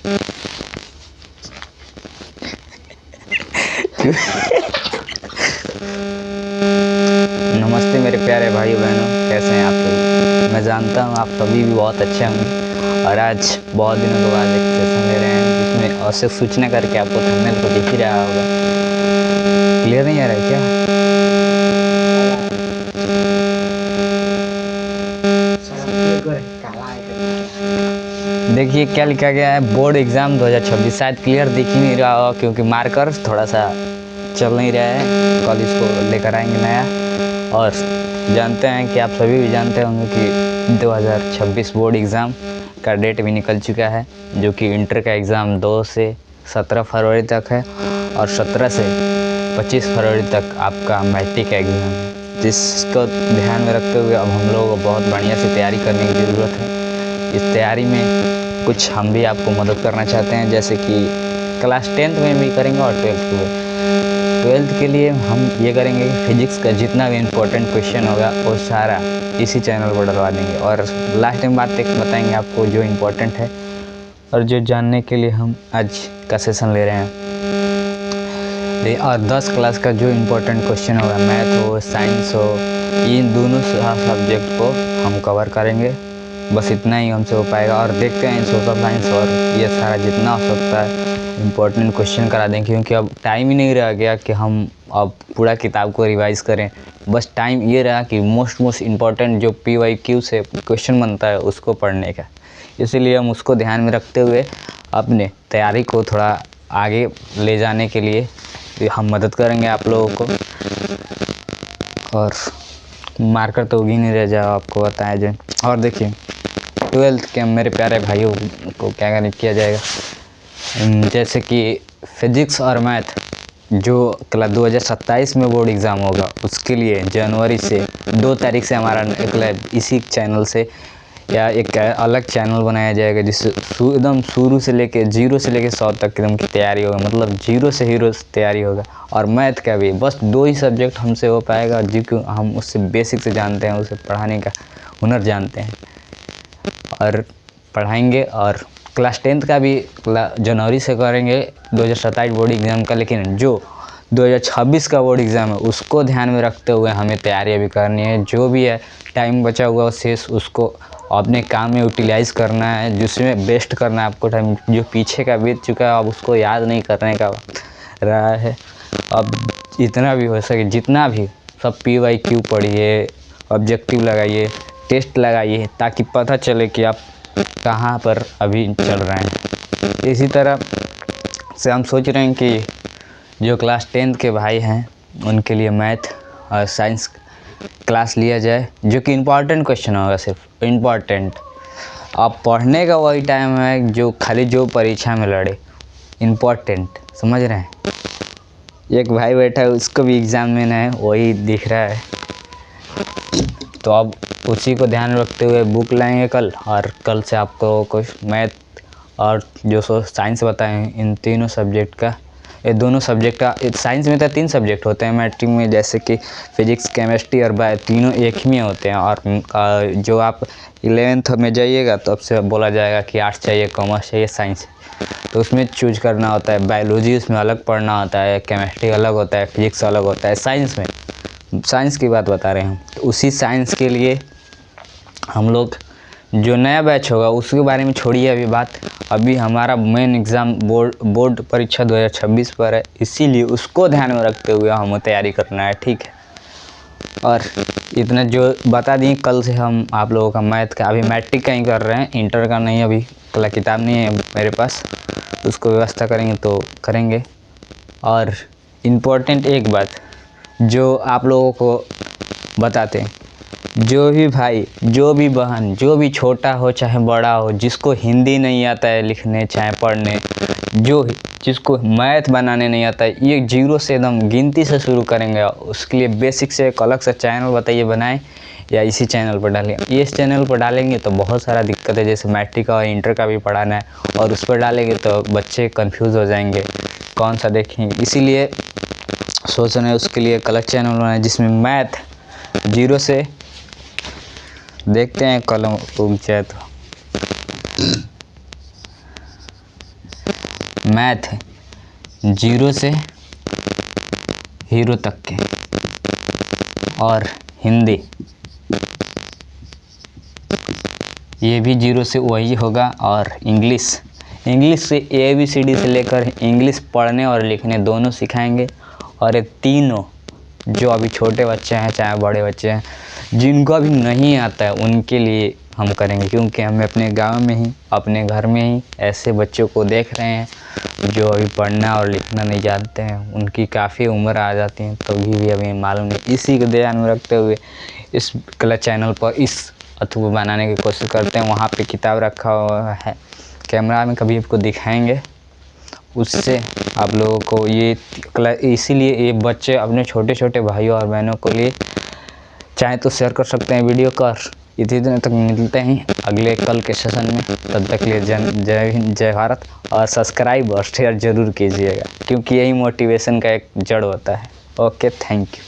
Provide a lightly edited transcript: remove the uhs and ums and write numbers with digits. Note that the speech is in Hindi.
नमस्ते मेरे प्यारे भाई बहनों, कैसे हैं आप सभी। मैं जानता हूं आप सभी भी बहुत अच्छे होंगे और आज बहुत दिनों के बाद एक सेशन ले रहे हैं जिसमें आवश्यक सूचना करके आपको थंबनेल को दिख ही रहा होगा। क्लियर नहीं आ रहा है क्या? देखिए क्या लिखा गया है, बोर्ड एग्ज़ाम 2026। शायद क्लियर दिख ही नहीं रहा होगा क्योंकि मार्कर थोड़ा सा चल नहीं रहा है। कल इसको लेकर आएंगे नया। और जानते हैं कि आप सभी भी जानते होंगे कि 2026 बोर्ड एग्ज़ाम का डेट भी निकल चुका है, जो कि इंटर का एग्ज़ाम 2 से 17 फरवरी तक है और 17 से 25 फरवरी तक आपका मैट्रिक का एग्ज़ाम है, जिसको ध्यान में रखते हुए अब हम लोगों को बहुत बढ़िया से तैयारी करने की ज़रूरत है। इस तैयारी में कुछ हम भी आपको मदद करना चाहते हैं, जैसे कि क्लास 10th में भी करेंगे और 12th में। 12th के लिए हम ये करेंगे कि फिजिक्स का जितना भी इम्पोर्टेंट क्वेश्चन होगा वो सारा इसी चैनल पर डलवा देंगे और लास्ट में बात एक बताएंगे आपको जो इम्पोर्टेंट है और जो जानने के लिए हम आज का सेशन ले रहे हैं। और 10 क्लास का जो इम्पोर्टेंट क्वेश्चन होगा, मैथ हो साइंस हो, इन दोनों सब्जेक्ट को हम कवर करेंगे। बस इतना ही हमसे हो पाएगा और देखते हैं सोशल साइंस और ये सारा जितना हो सकता है इम्पोर्टेंट क्वेश्चन करा दें, क्योंकि अब टाइम ही नहीं रह गया कि हम अब पूरा किताब को रिवाइज़ करें। बस टाइम ये रहा कि मोस्ट इम्पोर्टेंट जो PYQ से क्वेश्चन बनता है उसको पढ़ने का। इसीलिए हम उसको ध्यान में रखते हुए अपने तैयारी को थोड़ा आगे ले जाने के लिए हम मदद करेंगे आप लोगों को। और मार्कर तो उगी नहीं रह जाए, आपको बताया जाए। और देखिए 12th के मेरे प्यारे भाइयों को क्या किया जाएगा, जैसे कि फिजिक्स और मैथ जो क्लास 2027 में बोर्ड एग्ज़ाम होगा, उसके लिए जनवरी से 2 तारीख से हमारा एक इसी चैनल से या एक अलग चैनल बनाया जाएगा, जिससे एकदम शुरू से लेके 0 से लेके 100 तक एकदम की तैयारी होगा, मतलब 0 से हीरो तैयारी होगा। और मैथ का भी बस 2 ही सब्जेक्ट हमसे हो पाएगा, जो हम उससे बेसिक से जानते हैं, उसे पढ़ाने का हुनर जानते हैं और पढ़ाएंगे। और क्लास 10th का भी जनवरी से करेंगे 2027 बोर्ड एग्ज़ाम का, लेकिन जो 2026 का बोर्ड एग्ज़ाम है उसको ध्यान में रखते हुए हमें तैयारी भी करनी है। जो भी है टाइम बचा हुआ शेष उसको अपने काम में यूटिलाइज़ करना है, जिसमें बेस्ट करना है आपको। टाइम जो पीछे का बीत चुका है अब उसको याद नहीं करने का रहा है। अब जितना भी हो सके, जितना भी सब PYQ पढ़िए, ऑब्जेक्टिव लगाइए, टेस्ट लगाइए, ताकि पता चले कि आप कहाँ पर अभी चल रहे हैं। इसी तरह से हम सोच रहे हैं कि जो क्लास 10th के भाई हैं उनके लिए मैथ और साइंस क्लास लिया जाए, जो कि इम्पॉर्टेंट क्वेश्चन होगा, सिर्फ इम्पॉर्टेंट। आप पढ़ने का वही टाइम है जो खाली जो परीक्षा में लड़े, इम्पॉर्टेंट, समझ रहे हैं। एक भाई बैठा है, उसको भी एग्ज़ाम में है, वही दिख रहा है। तो अब उसी को ध्यान रखते हुए बुक लाएंगे कल, और कल से आपको कुछ मैथ और जो साइंस बताएं, इन तीनों सब्जेक्ट का, ये दोनों सब्जेक्ट का, साइंस में तो 3 सब्जेक्ट होते हैं मैट्रिक में, जैसे कि फिजिक्स, केमिस्ट्री और बायो, तीनों एक ही में होते हैं। और जो आप 11th में जाइएगा तो अब से बोला जाएगा कि आर्ट्स चाहिए, कॉमर्स चाहिए, साइंस, तो उसमें चूज करना होता है। बायोलॉजी उसमें अलग पढ़ना होता है, केमिस्ट्री अलग होता है, फिजिक्स अलग होता है। साइंस में, साइंस की बात बता रहे हैं। तो उसी साइंस के लिए हम लोग जो नया बैच होगा उसके बारे में छोड़िए अभी बात। अभी हमारा मेन एग्ज़ाम बोर्ड परीक्षा 2026 पर है, इसीलिए उसको ध्यान में रखते हुए हमें तैयारी करना है, ठीक है। और इतना जो बता दिए, कल से हम आप लोगों का मैथ का, अभी मैट्रिक का ही कर रहे हैं, इंटर का नहीं, अभी कल किताब नहीं है मेरे पास, उसको व्यवस्था करेंगे तो करेंगे। और इम्पोर्टेंट एक बात जो आप लोगों को बताते हैं, जो भी भाई, जो भी बहन, जो भी छोटा हो चाहे बड़ा हो, जिसको हिंदी नहीं आता है लिखने चाहे पढ़ने, जिसको मैथ बनाने नहीं आता है, ये 0 से एकदम गिनती से शुरू करेंगे। उसके लिए बेसिक से एक अलग सा चैनल बताइए बनाएं, या इसी चैनल पर डालें। इस चैनल पर डालेंगे तो बहुत सारा दिक्कत है, जैसे मैट्रिक और इंटर का भी पढ़ाना है, और उस पर डालेंगे तो बच्चे कन्फ्यूज़ हो जाएंगे कौन सा देखेंगे। इसीलिए सोच रहे हैं उसके लिए एक अलग चैनल बनाए जिसमें मैथ 0 से, देखते हैं कल उग जाए तो। मैथ 0 से हीरो तक के, और हिंदी ये भी 0 से वही होगा, और इंग्लिश से ABCD से लेकर इंग्लिश पढ़ने और लिखने दोनों सिखाएंगे। और ये तीनों जो अभी छोटे बच्चे हैं चाहे बड़े बच्चे हैं, जिनको अभी नहीं आता है उनके लिए हम करेंगे, क्योंकि हम अपने गांव में ही, अपने घर में ही ऐसे बच्चों को देख रहे हैं जो अभी पढ़ना और लिखना नहीं जानते हैं। उनकी काफ़ी उम्र आ जाती है तो भी अभी मालूम नहीं। इसी को ध्यान में रखते हुए इस क्लच चैनल पर इस अथवा बनाने की कोशिश करते हैं। वहाँ पे किताब रखा हुआ है, कैमरा में कभी आपको दिखाएंगे, उससे आप लोगों को ये इसीलिए ये बच्चे अपने छोटे छोटे भाइयों और बहनों को लिए चाहे तो शेयर कर सकते हैं वीडियो का। इतने दिन तक मिलते हैं अगले कल के सेशन में, तब तक के लिए जय हिंद, जय भारत। और सब्सक्राइब और शेयर ज़रूर कीजिएगा, क्योंकि यही मोटिवेशन का एक जड़ होता है। Okay, thank you.